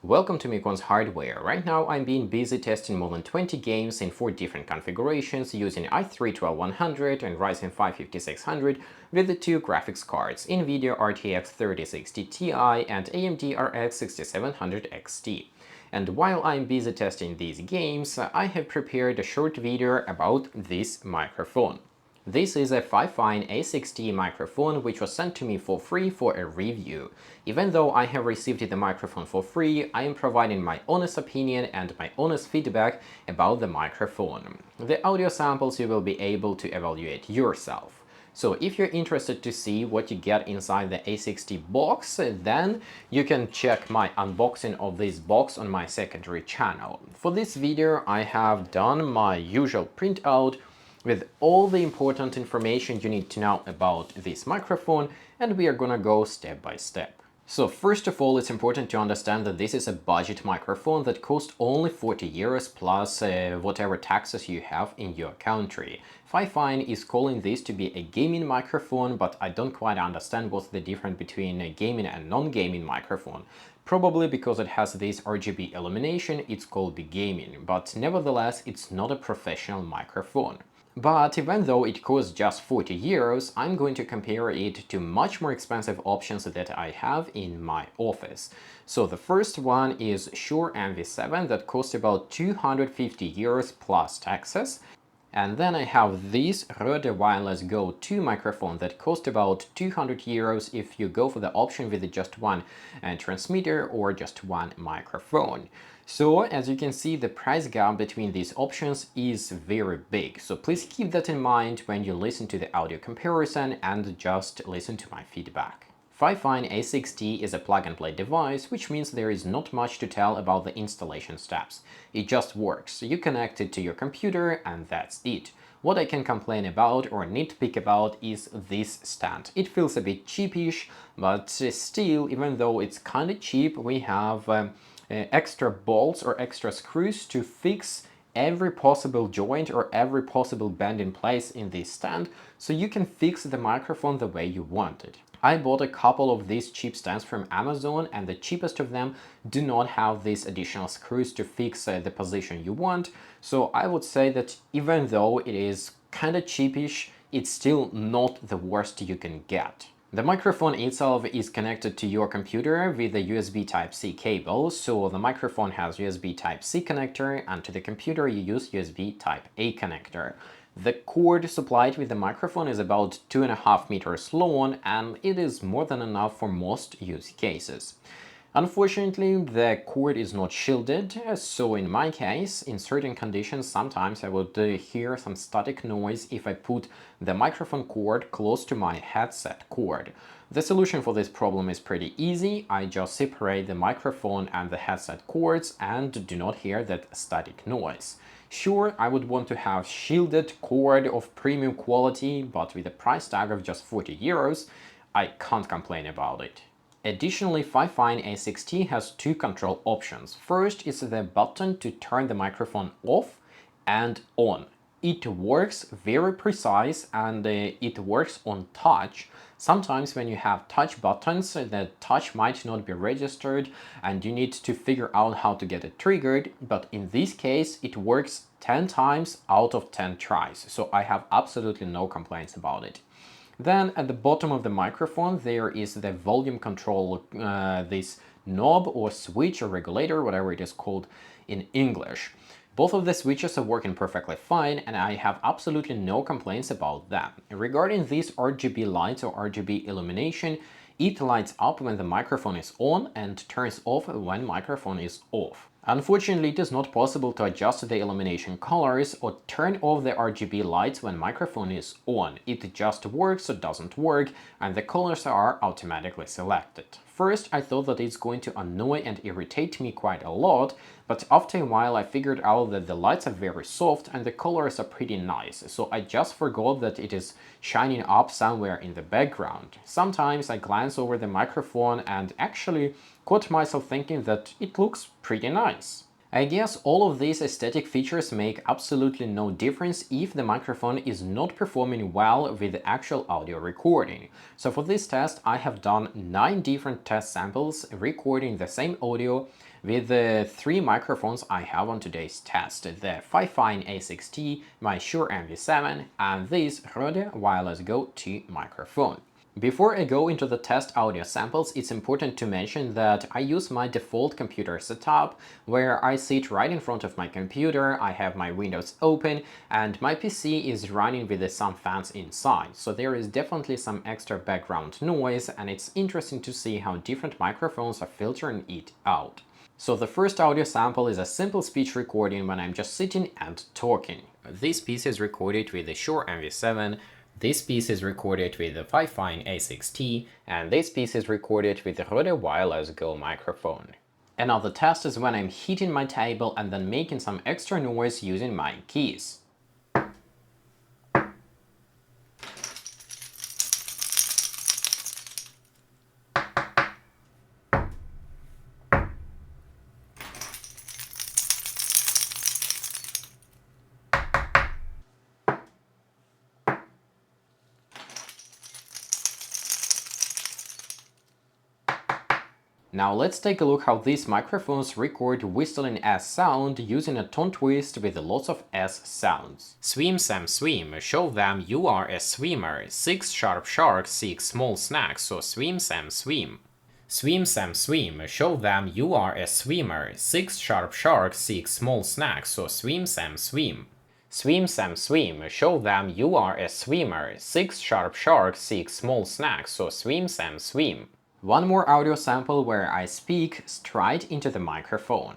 Welcome to Miyconst hardware. Right now I'm being busy testing more than 20 games in 4 different configurations using i3-12100 and Ryzen 5 5600 with the 2 graphics cards, NVIDIA RTX 3060 Ti and AMD RX 6700 XT. And while I'm busy testing these games, I have prepared a short video about this microphone. This is a Fifine A6T microphone which was sent to me for free for a review. Even though I have received the microphone for free, I am providing my honest opinion and my honest feedback about the microphone. The audio samples you will be able to evaluate yourself. So if you're interested to see what you get inside the A6T box, then you can check my unboxing of this box on my secondary channel. For this video, I have done my usual printout with all the important information you need to know about this microphone, and we are gonna go step by step. So first of all, it's important to understand that this is a budget microphone that costs only 40 euros plus whatever taxes you have in your country. Fifine is calling this to be a gaming microphone, but I don't quite understand what's the difference between a gaming and non-gaming microphone. Probably because it has this RGB illumination, it's called the gaming, but nevertheless, it's not a professional microphone. But even though it costs just 40 euros, I'm going to compare it to much more expensive options that I have in my office. So the first one is Shure MV7 that costs about 250 euros plus taxes. And then I have this Røde Wireless Go II microphone that costs about 200 euros if you go for the option with just one transmitter or just one microphone. So as you can see, the price gap between these options is very big. So please keep that in mind when you listen to the audio comparison and just listen to my feedback. Fifine A6T is a plug-and-play device, which means there is not much to tell about the installation steps. It just works. You connect it to your computer and that's it. What I can complain about or nitpick about is this stand. It feels a bit cheapish, but still, even though it's kind of cheap, we have extra bolts or extra screws to fix every possible joint or every possible bend in place in this stand, so you can fix the microphone the way you want it. I bought a couple of these cheap stands from Amazon, and the cheapest of them do not have these additional screws to fix the position you want, so I would say that even though it is kinda cheapish, it's still not the worst you can get. The microphone itself is connected to your computer with a USB Type-C cable, so the microphone has USB Type-C connector, and to the computer you use USB Type-A connector. The cord supplied with the microphone is about 2.5 meters long, and it is more than enough for most use cases. Unfortunately, the cord is not shielded, so in my case, in certain conditions, sometimes I would hear some static noise if I put the microphone cord close to my headset cord. The solution for this problem is pretty easy. I just separate the microphone and the headset cords and do not hear that static noise. Sure, I would want to have shielded cord of premium quality, but with a price tag of just 40 euros, I can't complain about it. Additionally, Fifine A6T has two control options. First is the button to turn the microphone off and on. It works very precise and it works on touch. Sometimes when you have touch buttons, the touch might not be registered and you need to figure out how to get it triggered, but in this case it works 10 times out of 10 tries, so I have absolutely no complaints about it. Then at the bottom of the microphone there is the volume control, this knob or switch or regulator, whatever it is called in English. Both of the switches are working perfectly fine and I have absolutely no complaints about them. Regarding these RGB lights or RGB illumination, it lights up when the microphone is on and turns off when microphone is off. Unfortunately, it is not possible to adjust the illumination colors or turn off the RGB lights when microphone is on. It just works or doesn't work, and the colors are automatically selected. First, I thought that it's going to annoy and irritate me quite a lot, but after a while I figured out that the lights are very soft and the colors are pretty nice, so I just forgot that it is shining up somewhere in the background. Sometimes I glance over the microphone and actually caught myself thinking that it looks pretty nice. I guess all of these aesthetic features make absolutely no difference if the microphone is not performing well with the actual audio recording. So for this test I have done 9 different test samples recording the same audio with the three microphones I have on today's test: the Fifine A6T, my Shure MV7, and this Røde Wireless Go II microphone. Before I go into the test audio samples, it's important to mention that I use my default computer setup, where I sit right in front of my computer, I have my windows open, and my PC is running with some fans inside, so there is definitely some extra background noise, and it's interesting to see how different microphones are filtering it out. So the first audio sample is a simple speech recording when I'm just sitting and talking. This piece is recorded with the Shure MV7, this piece is recorded with the Fifine A6T, and this piece is recorded with the Røde Wireless Go microphone. Another test is when I'm hitting my table and then making some extra noise using my keys. Now let's take a look how these microphones record whistling S sound using a tone twist with lots of S sounds. Swim Sam swim, show them you are a swimmer. 6 sharp sharks, 6 small snacks, so swim Sam swim. Swim Sam swim, show them you are a swimmer. 6 sharp sharks, 6 small snacks, so swim Sam swim. Swim Sam swim, show them you are a swimmer. 6 sharp sharks, 6 small snacks, so swim Sam swim. One more audio sample where I speak straight into the microphone.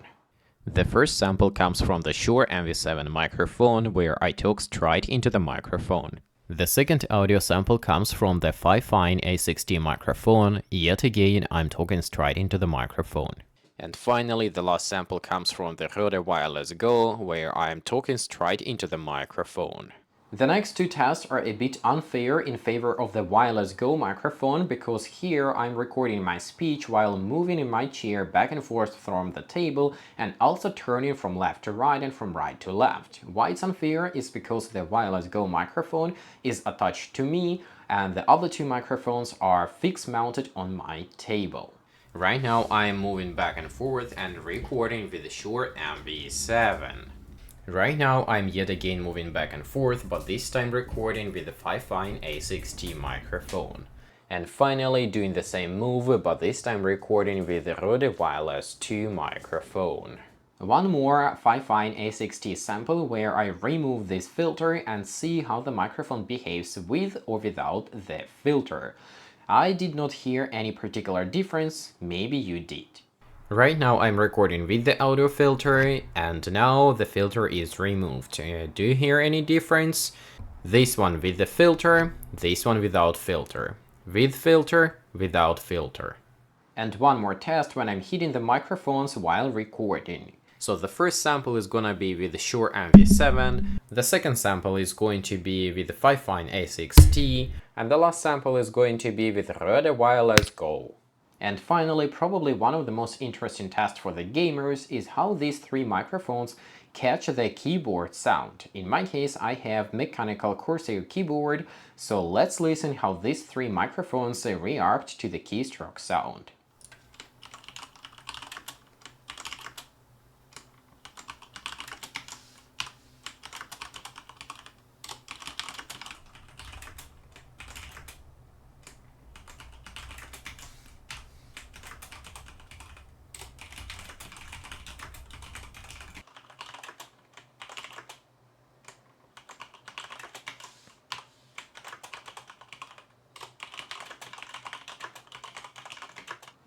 The first sample comes from the Shure MV7 microphone, where I talk straight into the microphone. The second audio sample comes from the Fifine A6T microphone. Yet again, I'm talking straight into the microphone. And finally, the last sample comes from the Røde Wireless Go, where I'm talking straight into the microphone. The next two tests are a bit unfair in favor of the Wireless Go microphone, because here I'm recording my speech while moving in my chair back and forth from the table and also turning from left to right and from right to left. Why it's unfair is because the Wireless Go microphone is attached to me and the other two microphones are fixed mounted on my table. Right now I'm moving back and forth and recording with the Shure MV7. Right now I'm yet again moving back and forth, but this time recording with the Fifine A6T microphone. And finally doing the same move, but this time recording with the Røde Wireless II microphone. One more Fifine A6T sample where I remove this filter and see how the microphone behaves with or without the filter. I did not hear any particular difference, maybe you did. Right now I'm recording with the audio filter, and now the filter is removed. Do you hear any difference? This one with the filter, this one without filter. With filter, without filter. And one more test when I'm hitting the microphones while recording. So the first sample is gonna be with the Shure MV7, the second sample is going to be with the Fifine A6T, and the last sample is going to be with Røde Wireless Go. And finally, probably one of the most interesting tests for the gamers is how these three microphones catch the keyboard sound. In my case, I have mechanical Corsair keyboard, so let's listen how these three microphones react to the keystroke sound.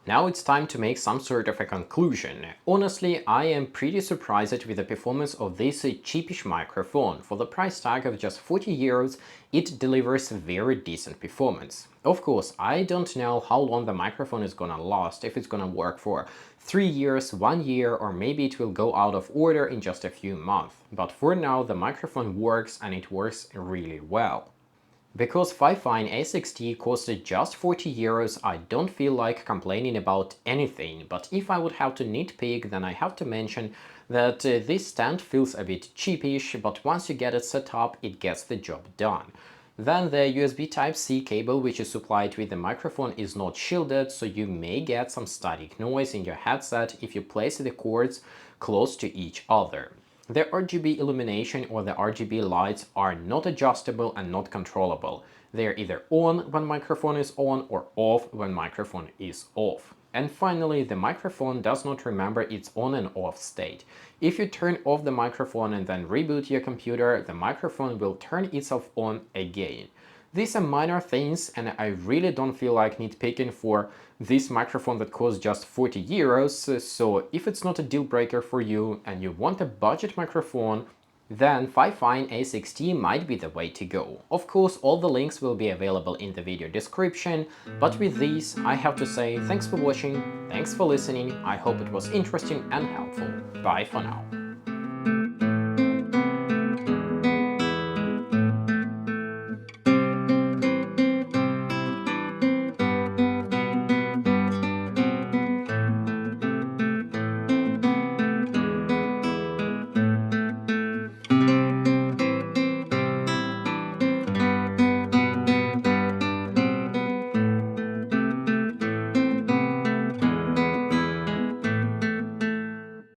Now it's time to make some sort of a conclusion. Honestly, I am pretty surprised with the performance of this cheapish microphone. For the price tag of just 40 euros, it delivers very decent performance. Of course, I don't know how long the microphone is gonna last, if it's gonna work for 3 years, 1 year, or maybe it will go out of order in just a few months. But for now, the microphone works, and it works really well. Because Fifine A6T costed just 40 euros, I don't feel like complaining about anything, but if I would have to nitpick, then I have to mention that this stand feels a bit cheapish, but once you get it set up, it gets the job done. Then the USB Type-C cable which is supplied with the microphone is not shielded, so you may get some static noise in your headset if you place the cords close to each other. The RGB illumination or the RGB lights are not adjustable and not controllable. They are either on when microphone is on or off when microphone is off. And finally, the microphone does not remember its on and off state. If you turn off the microphone and then reboot your computer, the microphone will turn itself on again. These are minor things, and I really don't feel like nitpicking for this microphone that costs just 40 euros, so if it's not a deal breaker for you and you want a budget microphone, then Fifine A6T might be the way to go. Of course, all the links will be available in the video description, but with these, I have to say thanks for watching, thanks for listening, I hope it was interesting and helpful. Bye for now.